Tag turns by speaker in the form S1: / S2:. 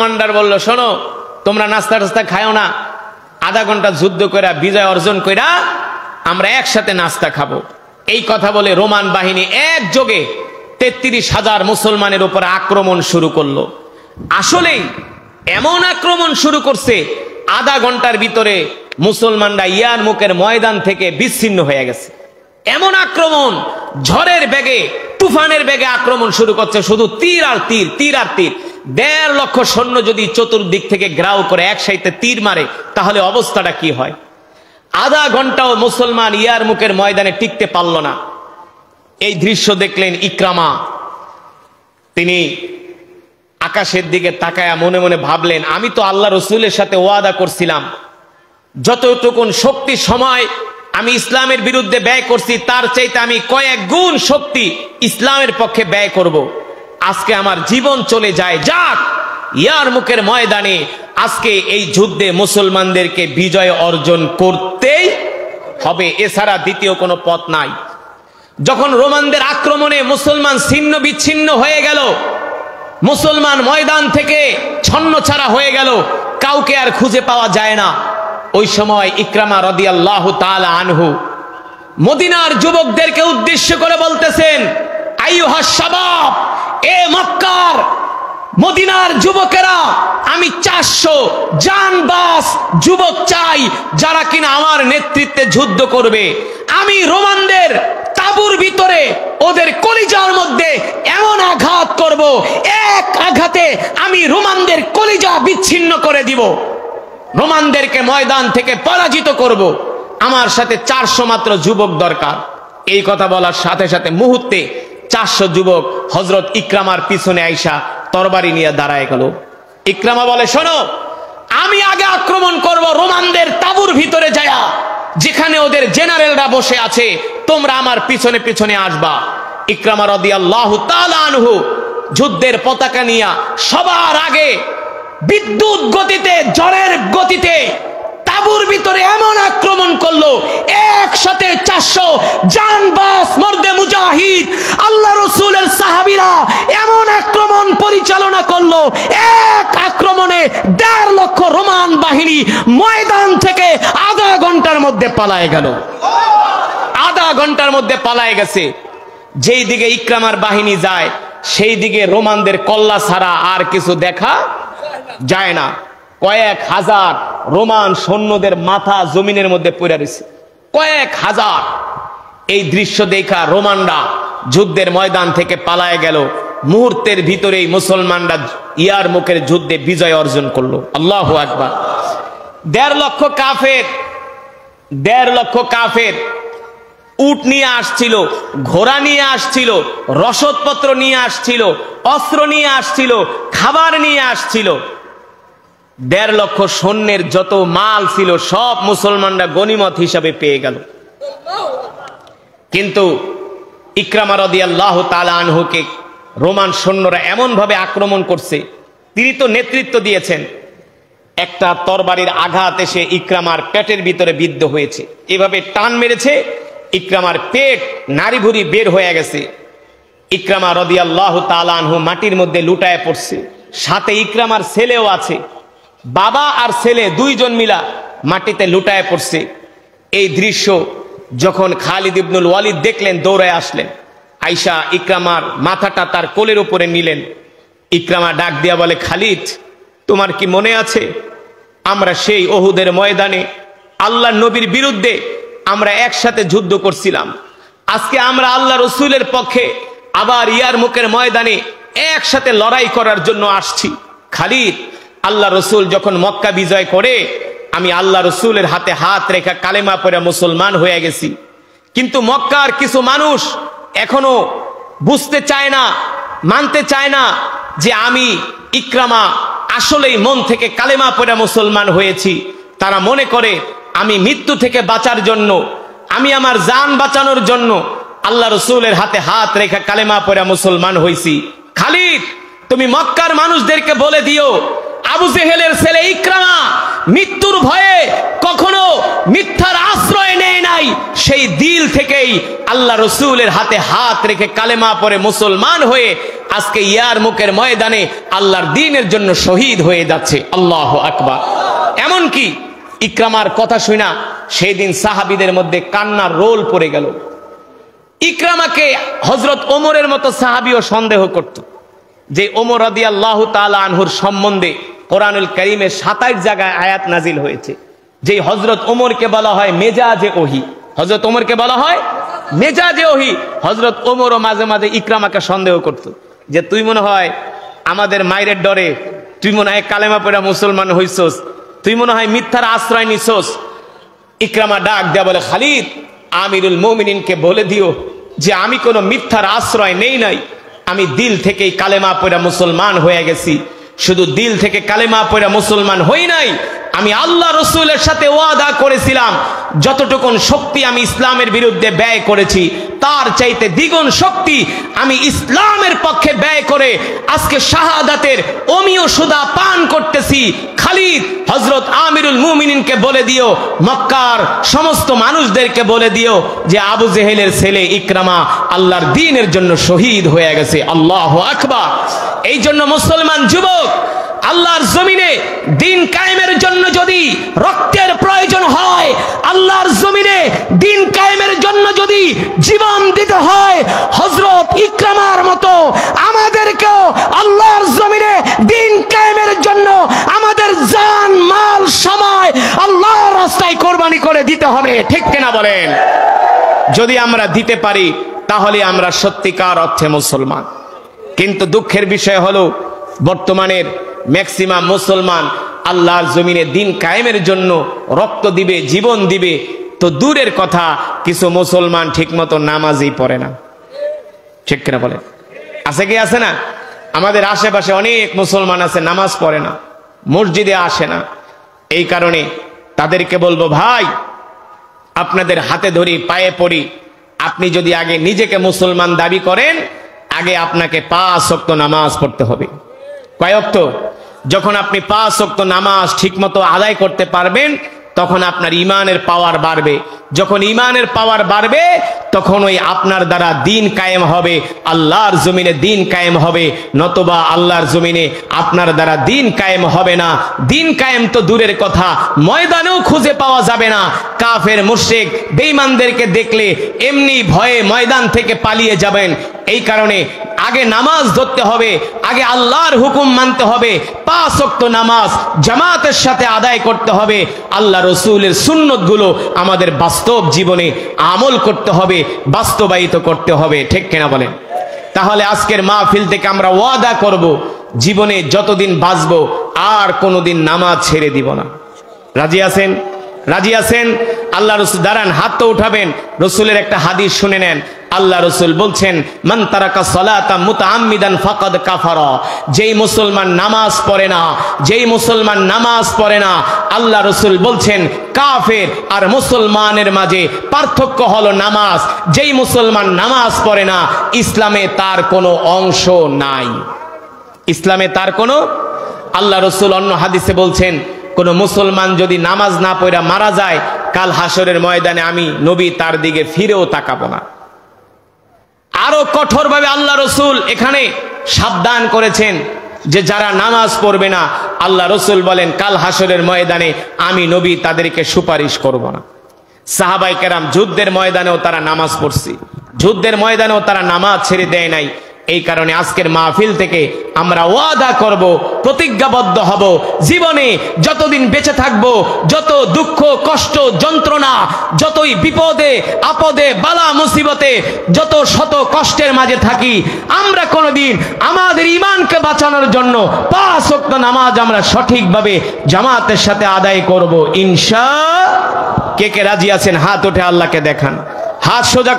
S1: Commander বলল, শোনো, তোমরা নাস্তা টাস্তা খাও না, আধা ঘন্টা যুদ্ধ করে বিজয় অর্জন কইরা আমরা একসাথে নাস্তা খাবো। এই কথা বলে রোমান বাহিনী একযোগে 33,000 মুসলমানের উপর আক্রমণ শুরু করলো। আসলেই এমন আক্রমণ শুরু করছে, আধা ঘন্টার ভিতরে মুসলমানরা ইয়ারমুকের ময়দান থেকে বিচ্ছিন্ন হয়ে গেছে। এমন আক্রমণ, ঝড়ের বেগে, তুফানের বেগে আক্রমণ শুরু করছে, শুধু তীর আর তীর, তীর আর তীর। 1.5 লক্ষ সৈন্য যদি চতুর্দিক থেকে গ্রাউ করে একসাথে তীর মারে, তাহলে অবস্থাটা কি হয়? আধা ঘন্টাও মুসলমান ইয়ারমুকের ময়দানে টিকতে পারল না। এই দৃশ্য দেখলেন ইকরামা। তিনি আকাশের দিকে তাকায়া মনে মনে ভাবলেন, আমি তো আল্লাহ রসুলের সাথে ওয়াদা করছিলাম, যতটুকুন শক্তি সময় আমি ইসলামের বিরুদ্ধে ব্যয় করছি, তার চাইতে আমি কয়েক গুণ শক্তি ইসলামের পক্ষে ব্যয় করব। আজকে আমার জীবন চলে যায়, যাক, ইয়ারমুকের ময়দানে আজকে এই যুদ্ধে মুসলমানদেরকে বিজয় অর্জন করতেই হবে, এছাড়া দ্বিতীয় কোনো পথ নাই। যখন রোমানদের আক্রমণে মুসলমান ছিন্ন বিচ্ছিন্ন হয়ে গেল, মুসলমান ময়দান থেকে ছন্নছাড়া হয়ে গেল, কাউকে আর খুঁজে পাওয়া যায় না, ওই সময় ইকরামা রাদিয়াল্লাহু তাআলা আনহু মদিনার যুবকদেরকে উদ্দেশ্য করে বলতেছেন, আইয়ুহাস শাবাব, এ মক্কার মদিনার যুবকেরা, আমি 400 জানবাজ যুবক চাই, যারা কিনা আমার নেতৃত্বে যুদ্ধ করবে। আমি রোমানদের তাবুর ভিতরে ওদের কলিজার মধ্যে এমন আঘাত করব, এক আঘাতে আমি রোমানদের কলিজা বিচ্ছিন্ন করে দিব, রোমানদেরকে ময়দান থেকে পরাজিত করব। আমার সাথে 400 মাত্র যুবক দরকার। এই কথা বলার সাথে সাথে মুহূর্তে 400 যুবক হযরত ইকরামার পিছনে আইসা তরবারি নিয়ে দাঁড়ায় গেল। ইকরামা বলে, শোনো, আমি আগে আক্রমণ করব রোমানদের তাবুর ভিতরে যায়া, যেখানে ওদের জেনারেলরা বসে আছে, তোমরা আমার পিছনে পিছনে আসবা। ইকরামা রাদিয়াল্লাহু তাআলা আনহু যুদ্ধের পতাকা নিয়ে সবার আগে বিদ্যুৎ গতিতে, ঝড়ের গতিতে তাবুর ভিতরে এমন আক্রমণ করলো, একসাথে 400 জানবাজ মর্দে মুজাহিদ আল্লাহ রসুলের সাহাবীরা এমন আক্রমণ পরিচালনা করলো, এক আক্রমণে 1.5 লক্ষ রোমান বাহিনী ময়দান থেকে আধা ঘন্টার মধ্যে পালায়ে গেল। আধা ঘন্টার মধ্যে পালায়ে গেছে। যেই দিকে ইকরামার বাহিনী যায়, সেই দিকে রোমানদের কল্লা ছাড়া আর কিছু দেখা যায় না। কয়েক হাজার রোমান সৈন্যদের মাথা জমিনের মধ্যে পড়ে রয়েছে, কয়েক হাজার। এই দৃশ্য দেখা রোমানরা যুদ্ধের ময়দান থেকে পালায়ে গেল। মুহূর্তের ভিতরেই মুসলমানরা ইয়ারমুকের যুদ্ধে বিজয় অর্জন করলো। আল্লাহু আকবার। 1.5 লক্ষ কাফের, 1.5 লক্ষ কাফের উট নিয়ে আসছিল, ঘোড়া নিয়ে আসছিল, রসদপত্র নিয়ে আসছিল, অস্ত্র নিয়ে আসছিল, খাবার নিয়ে আসছিল। 1.5 লক্ষ সৈন্যের যত মাল ছিল সব মুসলমানরা গনিমত হিসাবে পেয়ে গেল। কিন্তু ইকরামা রাদিয়াল্লাহু তাআলা আনহুকে রোমান সৈন্যরা এমন ভাবে আক্রমণ করছে, তিনি তো নেতৃত্ব দিয়েছেন। একটা তরবারির আঘাত এসে ইকরামার পেটের ভিতরে বিদ্ধ হয়েছে, এভাবে টান মেরেছে, ইকরামার পেট নাড়িভুড়ি বের হয়ে গেছে। ইকরামা রাদিয়াল্লাহু তাআলা আনহু মাটির মধ্যে লুটায় পড়ছে, সাথে ইকরামার ছেলেও আছে। বাবা আর ছেলে দুইজন মিলা মাটিতে লুটায় পড়ছে। এই দৃশ্য যখন খালিদ ইবনুল ওয়ালিদ দেখলেন, দৌড়ায় আসলেন, আইসা ইকরামার মাথাটা তার কোলের উপরে নিলেন। ইকরামা ডাক দিয়া বলে, খালিদ, তোমার কি মনে আছে আমরা সেই উহুদের ময়দানে আল্লাহর নবীর বিরুদ্ধে আমরা একসাথে যুদ্ধ করছিলাম? আজকে আমরা আল্লাহ রসুলের পক্ষে আবার ইয়ারমুকের ময়দানে একসাথে লড়াই করার জন্য আসছি। খালিদ, আল্লাহ রসুল যখন মক্কা বিজয় করে আমি আল্লাহ রসুলের হাতে হাত রেখা কালেমা পড়ে মুসলমান হয়ে গেছি, কিন্তু মক্কার কিছু মানুষ এখনো বুঝতে চায় না, মানতে চায় না যে আমি ইকরামা আসলেই মন থেকে কালেমা পড়ে মুসলমান হয়েছি। তারা মনে করে আমি মৃত্যু থেকে বাঁচার জন্য, আমি আমার জান বাঁচানোর জন্য আল্লাহ রসুলের হাতে হাত রেখা কালেমা পড়ে মুসলমান হয়েছি। খালিদ, তুমি মক্কার মানুষদেরকে বলে দিও, আবু জেহেলের ছেলে ইকরামা মৃত্যুর ভয়ে কখনো মিথ্যার আশ্রয় নেয় নাই, সেই দিল থেকেই আল্লাহ রসুলের হাতে হাত রেখে কালেমা পড়ে মুসলমান হয়ে আজকে ইয়ারমুকের ময়দানে আল্লাহর দ্বীনের জন্য শহীদ হয়ে যাচ্ছে। আল্লাহু আকবার। এমনকি ইকরামার কথা শুনা সেই দিন সাহাবীদের মধ্যে কান্নার রোল পড়ে গেল। ইকরামাকে হযরত ওমরের মতো সাহাবীও সন্দেহ করত যে ওমর রাদিয়াল্লাহু তাআলা আনহুর সম্বন্ধে কোরআনুল কারীমে 27 জায়গায় আয়াত নাজিল হয়েছে, যে হযরত ওমরকে বলা হয় মেজাজে ওহী। হযরত ওমরকে বলা হয় মেজাজে ওহী। হযরত ওমরও মাঝে মাঝে ইকরামাকে সন্দেহ করত যে তুই মনে হয় আমাদের মায়ের ডরে, তুই মনে হয় কালেমা পড়া মুসলমান হইছস, তুই মনে হয় মিথ্যার আশ্রয় নিছস। ইকরামা ডাক দেয়া বলে, খালিদ, আমিরুল মুমিনিনকে বলে দিও যে আমি কোনো মিথ্যার আশ্রয় নেই নাই, আমি দিল থেকেই কালেমা পড়া মুসলমান হয়ে গেছি। শুধু দিল থেকে কালেমা পড়া মুসলমান হই নাই, আমি আল্লাহ রসুলের সাথে ওয়াদা করেছিলাম যতটুকুন শক্তি আমি ইসলামের বিরুদ্ধে ব্যয় করেছি তার চাইতে দ্বিগুণ শক্তি আমি ইসলামের পক্ষে ব্যয় করে আজকে শাহাদাতের অমীয় সুধা পান করতেছি। খালিদ, হযরত আমিরুল মুমিনিনকে বলে দিও, মক্কার সমস্ত মানুষদেরকে বলে দিও যে আবু জেহেলের ছেলে ইকরামা আল্লাহর দ্বীনের জন্য শহীদ হয়ে গেছে। আল্লাহু আকবার। এই জন্য মুসলমান যুবক, আল্লাহর জমিনে দিন কায়েমের জন্য যদি রক্তের প্রয়োজন হয়, আল্লাহর জমিনে দিন কায়েমের জন্য যদি জীবন দিতে হয়, হযরত ইকরামার মতো আমাদেরকেও আল্লাহর জমিনে দিন কায়েমের জন্য আমাদের জান মাল সময় আল্লাহর রাস্তায় কোরবানি করে দিতে হবে। ঠিক কিনা বলেন? যদি আমরা দিতে পারি তাহলে আমরা সত্যিকার অর্থে মুসলমান। কিন্তু দুঃখের বিষয় হলো বর্তমানের ম্যাক্সিমাম মুসলমান আল্লাহর জমিনে দিন কায়েমের জন্য রক্ত দিবে, জীবন দিবে তো দূরের কথা, কিছু মুসলমান ঠিকমতো নামাজই পড়ে না। ঠিক কিনা বলে? আছে কি আছে না? আমাদের আশেপাশে অনেক মুসলমান আছে নামাজ পড়ে না, মসজিদে আসে না। এই কারণে তাদেরকে বলবো, ভাই আপনাদের হাতে ধরি, পায়ে পড়ি, আপনি যদি আগে নিজেকে মুসলমান দাবি করেন, আগে আপনাকে 5 ওয়াক্ত নামাজ পড়তে হবে। কয় ওয়াক্ত? যখন আপনি 5 ওয়াক্ত নামাজ ঠিকমতো আদায় করতে পারবেন তখন আপনার ঈমানের পাওয়ার বাড়বে। যখন ঈমানের পাওয়ার বাড়বে তখন ওই আপনার দ্বারা দিন কায়েম হবে, আল্লাহর জমিনে দিন কায়েম হবে। নতবা আল্লাহর জমিনে আপনার দ্বারা দিন কায়েম হবে না। দিন কায়েম তো দূরের কথা, ময়দানেও খুঁজে পাওয়া যাবে না। কাফের মুশরিক বেঈমানদেরকে দেখলে এমনি ভয়ে ময়দান থেকে পালিয়ে যাবেন। এই কারণে আগে নামাজ ধরতে হবে, আগে আল্লাহর হুকুম মানতে হবে, 5 ওয়াক্ত নামাজ জামাতের সাথে আদায় করতে হবে। আল্লাহ রসুলের সুন্নতগুলো আমাদের বাস্তব জীবনে আমল করতে হবে, বাস্তবায়িত করতে হবে। ঠিক কিনা বলেন? তাহলে আজকের মাহফিল থেকে আমরা ওয়াদা করব, জীবনে যতদিন বাঁচবো আর কোনোদিন নামাজ ছেড়ে দিব না। রাজি আছেন? রাজি আছেন? আল্লাহ রসুল দাঁড়ান, হাত তো উঠাবেন। রসুলের একটা হাদিস শুনে নেন। আল্লাহ রসুল বলছেন, মান তারাকা সালাতা মুতাআম্মিদান ফাকাদ কাফারা। যেই মুসলমান নামাজ পড়ে না, যেই মুসলমান নামাজ পড়ে না, আল্লাহ রসুল বলছেন কাফের আর মুসলমানের মাঝে পার্থক্য হলো নামাজ। যেই মুসলমান নামাজ পড়ে না, ইসলামে তার কোনো অংশ নাই। ইসলামে তার কোনো, আল্লাহ রসুল অন্য হাদিসে বলছেন, কোন মুসলমান যদি নামাজ না পড়া মারা যায়, কাল হাসরের ময়দানে আমি নবী তার দিকে ফিরেও তাকাবো না। আরো কঠোরভাবে আল্লাহ রসুল এখানে সাবধান করেছেন যে যারা নামাজ পড়বে না, আল্লাহ রসুল বলেন কাল হাসরের ময়দানে আমি নবী তাদেরকে সুপারিশ করব না। সাহাবায়ে কেরাম যুদ্ধের ময়দানেও তারা নামাজ পড়ছে, যুদ্ধের ময়দানেও তারা নামাজ ছেড়ে দেয় নাই। এই কারণে আজকের মাহফিল থেকে আমরা ওয়াদা করব, প্রতিজ্ঞাবদ্ধ হব, জীবনে যতদিন বেঁচে থাকব, যত দুঃখ কষ্ট যন্ত্রণা, যতই বিপদে আপদে বালা মুসিবতে, যত শত কষ্টের মাঝে থাকি, আমরা কোনোদিন আমাদের ঈমানকে বাঁচানোর জন্য 5 ওয়াক্ত নামাজ আমরা সঠিকভাবে জামাতের সাথে আদায় করব ইনশাআল্লাহ। কে কে রাজি আছেন? হাত উঠে আল্লাহকে দেখান। হাত সোজা